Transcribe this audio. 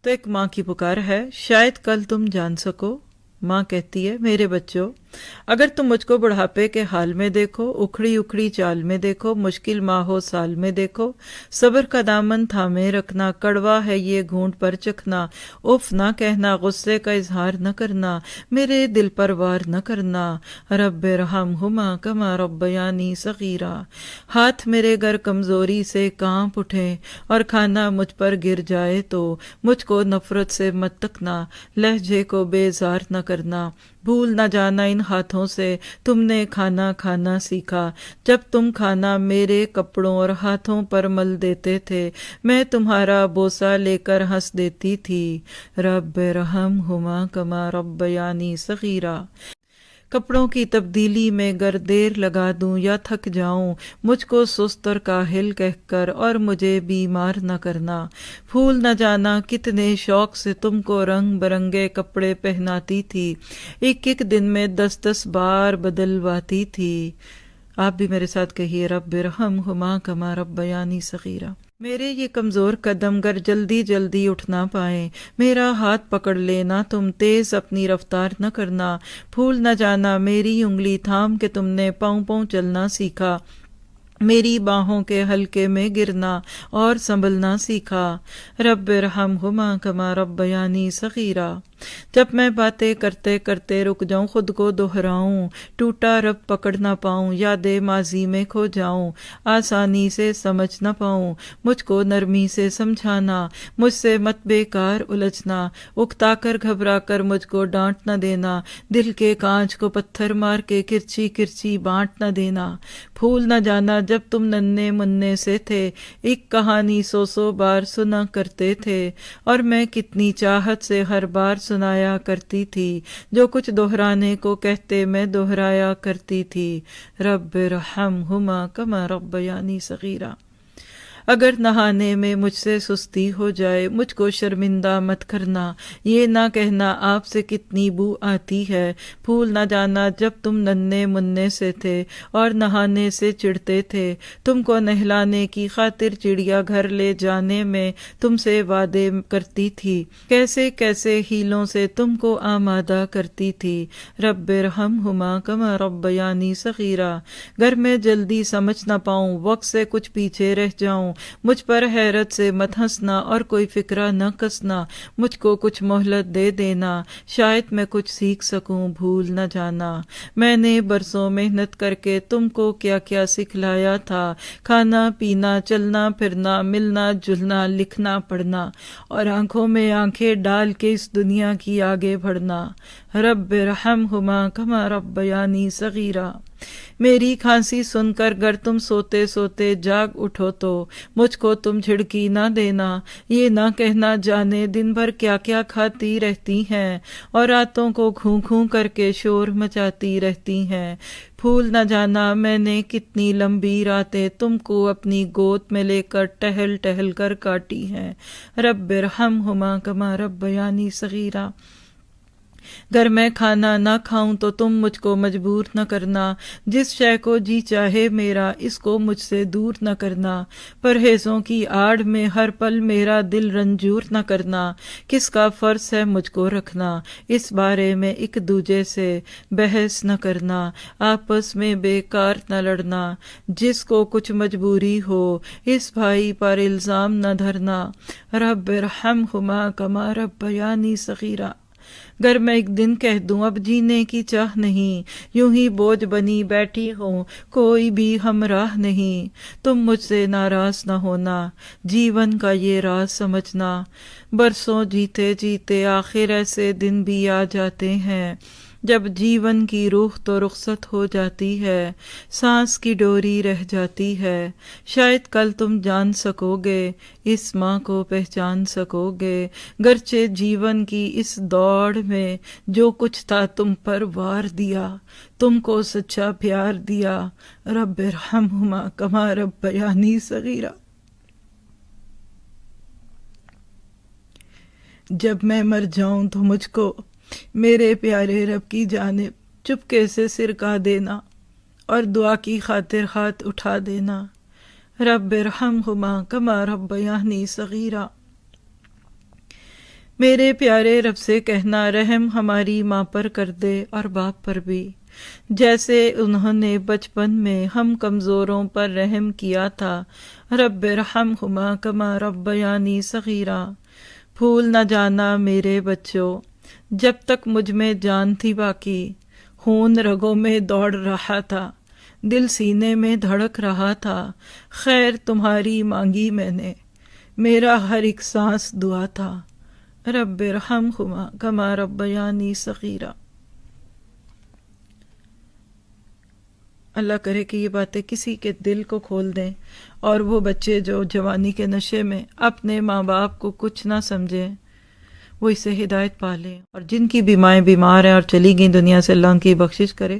تو ایک ماں کی پکار ہے، شاید کل تم جان سکو۔ ماں کہتی ہے، میرے بچوں، اگر تم مجھ کو بڑھاپے کے حال میں دیکھو، اکھڑی اکھڑی چال میں دیکھو، مشکل ماہو سال میں دیکھو، صبر کا دامن تھامے رکھنا، کڑوا ہے یہ گھونٹ پر چکھنا، اف نہ کہنا، غصے کا اظہار نہ کرنا، میرے دل پر وار نہ کرنا، رب ارحمہما کما ربیانی صغیرا۔ ہاتھ میرے گر کمزوری سے کانپ اٹھے اور کھانا مجھ پر گر جائے تو مجھ کو نفرت سے مت تکنا، لہجے کو بیزار نہ کرنا، بھول نہ جانا ان ہاتھوں سے تم نے کھانا کھانا سیکھا، جب تم کھانا میرے کپڑوں اور ہاتھوں پر مل دیتے تھے، میں تمہارا بوسہ لے کر ہنس دیتی تھی، رب ارحمہما کما ربیانی صغیرا۔ کپڑوں کی تبدیلی میں گر دیر لگا دوں یا تھک جاؤں، مجھ کو سست اور کاہل کہہ کر اور مجھے بیمار نہ کرنا، بھول نہ جانا کتنے شوق سے تم کو رنگ برنگے کپڑے پہناتی تھی، ایک ایک دن میں 10 بار بدلواتی تھی۔ آپ بھی میرے ساتھ کہیے، رب ارحمہما کما ربیانی صغیرا۔ میرے یہ کمزور قدم گر جلدی جلدی اٹھ نہ پائیں، میرا ہاتھ پکڑ لینا تم، تیز اپنی رفتار نہ کرنا، بھول نہ جانا میری انگلی تھام کے تم نے پاؤں پاؤں چلنا سیکھا، میری باہوں کے حلقے میں گرنا اور سنبھلنا سیکھا، رب ارحمہما کما ربیانی صغیرا۔ جب میں باتیں کرتے کرتے رک جاؤں، خود کو دہراؤں، ٹوٹا رب پکڑ نہ پاؤں، یادیں ماضی میں کھو جاؤں، آسانی سے سمجھ نہ پاؤں، مجھ کو نرمی سے سمجھانا، مجھ سے مت بیکار الجھنا، اکتا کر گھبرا کر مجھ کو ڈانٹ نہ دینا، دل کے کانچ کو پتھر مار کے کرچی کرچی بانٹ نہ دینا، بھول نہ جانا جب تم ننھے منھے سے تھے، ایک کہانی 100 بار سنا کرتے تھے، اور میں کتنی چاہت سے ہر بار سنایا کرتی تھی، جو کچھ دہرانے کو کہتے میں دہرایا کرتی تھی، رب ارحمہما کما ربیانی صغیرا۔ اگر نہانے میں مجھ سے سستی ہو جائے، مجھ کو شرمندہ مت کرنا، یہ نہ کہنا آپ سے کتنی بو آتی ہے، بھول نہ جانا جب تم ننھے منھے سے تھے اور نہانے سے چڑھتے تھے، تم کو نہلانے کی خاطر چڑیا گھر لے جانے میں تم سے وعدے کرتی تھی، کیسے کیسے ہیلوں سے تم کو آمادہ کرتی تھی، رب ارحمہما کما ربیانی صغیرا۔ گر میں جلدی سمجھ نہ پاؤں، وقت سے کچھ پیچھے رہ جاؤں، مجھ پر حیرت سے مت ہنسنا اور کوئی فکرہ نہ کسنا، مجھ کو کچھ مہلت دے دینا، شاید میں کچھ سیکھ سکوں، بھول نہ جانا، میں نے برسوں محنت کر کے تم کو کیا کیا سکھلایا تھا، کھانا پینا، چلنا پھرنا، ملنا جلنا، لکھنا پڑھنا، اور آنکھوں میں آنکھیں ڈال کے اس دنیا کی آگے بڑھنا، رب ارحمہما کما ربیانی صغیرا۔ میری کھانسی سن کر گر تم سوتے سوتے جاگ اٹھو تو مجھ کو تم جھڑکی نہ دینا، یہ نہ کہنا جانے دن بھر کیا کیا کھاتی رہتی ہیں اور راتوں کو گھوں گھوں کر کے شور مچاتی رہتی ہیں، بھول نہ جانا میں نے کتنی لمبی راتیں تم کو اپنی گود میں لے کر ٹہل ٹہل کر کاٹی ہیں، رب ارحمہما کما ربیانی صغیرا۔ گر میں کھانا نہ کھاؤں تو تم مجھ کو مجبور نہ کرنا، جس شے کو جی چاہے میرا اس کو مجھ سے دور نہ کرنا، پرہیزوں کی آڑ میں ہر پل میرا دل رنجور نہ کرنا، کس کا فرض ہے مجھ کو رکھنا، اس بارے میں ایک دوجے سے بحث نہ کرنا، آپس میں بیکار نہ لڑنا، جس کو کچھ مجبوری ہو اس بھائی پر الزام نہ دھرنا، رب ارحمہما کما ربیانی صغیرا۔ گر میں ایک دن کہہ دوں اب جینے کی چاہ نہیں، یوں ہی بوجھ بنی بیٹھی ہوں، کوئی بھی ہمراہ نہیں، تم مجھ سے ناراض نہ ہونا، جیون کا یہ راز سمجھنا، برسوں جیتے جیتے آخر ایسے دن بھی آ جاتے ہیں جب جیون کی روح تو رخصت ہو جاتی ہے، سانس کی ڈوری رہ جاتی ہے، شاید کل تم جان سکو گے، اس ماں کو پہچان سکو گے، گرچہ جیون کی اس دوڑ میں جو کچھ تھا تم پر وار دیا، تم کو سچا پیار دیا، رب ارحمہما کما ربیانی صغیرا۔ جب میں مر جاؤں تو مجھ کو میرے پیارے رب کی جانب چپکے سے سرکا دینا اور دعا کی خاطر ہاتھ اٹھا دینا، رب ارحمہما کما ربیانی صغیرا۔ میرے پیارے رب سے کہنا رحم ہماری ماں پر کر دے اور باپ پر بھی، جیسے انہوں نے بچپن میں ہم کمزوروں پر رحم کیا تھا۔ رب ارحمہما کما ربیانی صغیرا۔ بھول نہ جانا میرے بچوں، جب تک مجھ میں جان تھی باقی، خون رگوں میں دوڑ رہا تھا، دل سینے میں دھڑک رہا تھا، خیر تمہاری مانگی میں نے، میرا ہر ایک سانس دعا تھا۔ رب ارحمہما کما ربیانی صغیرا۔ اللہ کرے کہ یہ باتیں کسی کے دل کو کھول دیں، اور وہ بچے جو جوانی کے نشے میں اپنے ماں باپ کو کچھ نہ سمجھیں، وہ اس سے ہدایت پا لیں، اور جن کی بھی مائیں بیمار ہیں اور چلی گئیں دنیا سے، اللہ ان کی بخشش کرے۔